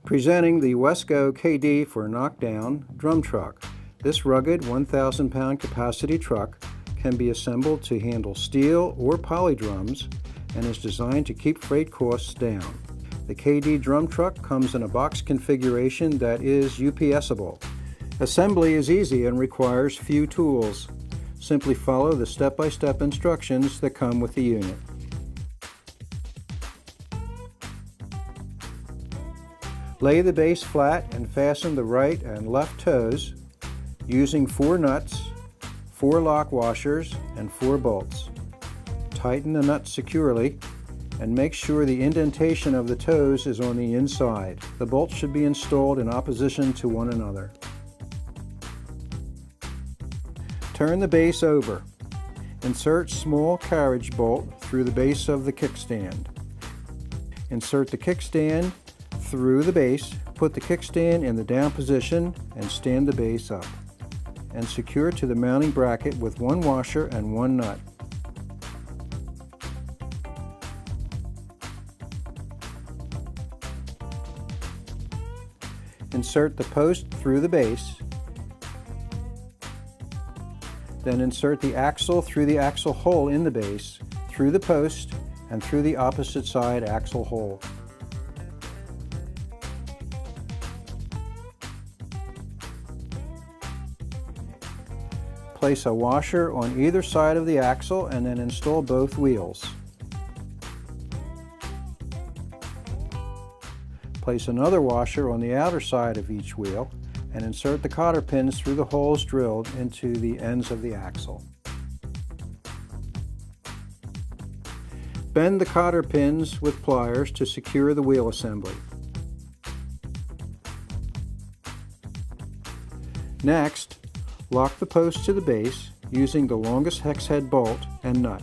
Presenting the Wesco KD for knockdown drum truck. This rugged 1,000-pound capacity truck can be assembled to handle steel or poly drums and is designed to keep freight costs down. The KD drum truck comes in a box configuration that is UPSable. Assembly is easy and requires few tools. Simply follow the step-by-step instructions that come with the unit. Lay the base flat and fasten the right and left toes using 4 nuts, 4 lock washers, and 4 bolts. Tighten the nuts securely and make sure the indentation of the toes is on the inside. The bolts should be installed in opposition to one another. Turn the base over. Insert small carriage bolt through the base of the kickstand. Insert the kickstand through the base, put the kickstand in the down position and stand the base up. And secure to the mounting bracket with 1 washer and 1 nut. Insert the post through the base. Then insert the axle through the axle hole in the base, through the post, and through the opposite side axle hole. Place a washer on either side of the axle and then install both wheels. Place another washer on the outer side of each wheel and insert the cotter pins through the holes drilled into the ends of the axle. Bend the cotter pins with pliers to secure the wheel assembly. Next, lock the post to the base using the longest hex head bolt and nut.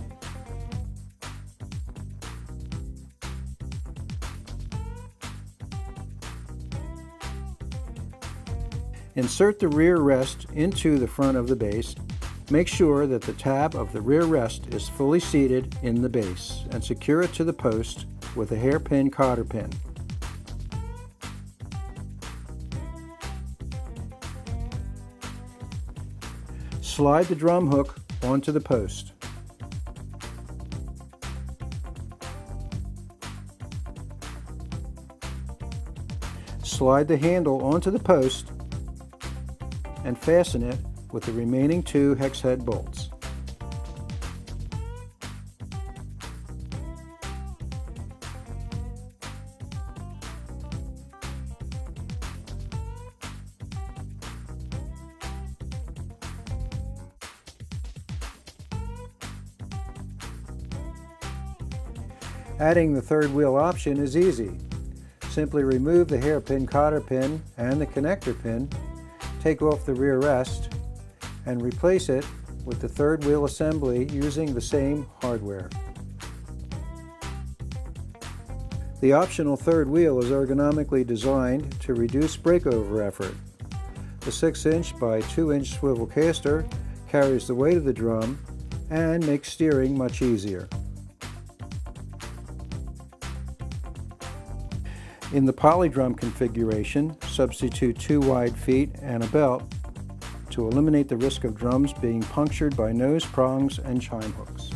Insert the rear rest into the front of the base. Make sure that the tab of the rear rest is fully seated in the base and secure it to the post with a hairpin cotter pin. Slide the drum hook onto the post. Slide the handle onto the post and fasten it with the remaining 2 hex head bolts. Adding the third wheel option is easy. Simply remove the hairpin cotter pin and the connector pin, take off the rear rest, and replace it with the third wheel assembly using the same hardware. The optional third wheel is ergonomically designed to reduce breakover effort. The 6-inch by 2-inch swivel caster carries the weight of the drum and makes steering much easier. In the poly drum configuration, substitute 2 wide feet and a belt to eliminate the risk of drums being punctured by nose prongs and chime hooks.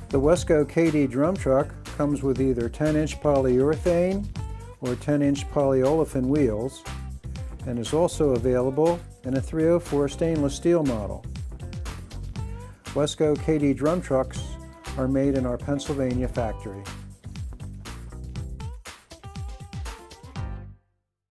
The Wesco KD drum truck comes with either 10-inch polyurethane or 10-inch polyolefin wheels and is also available in a 304 stainless steel model. Wesco KD drum trucks are made in our Pennsylvania factory.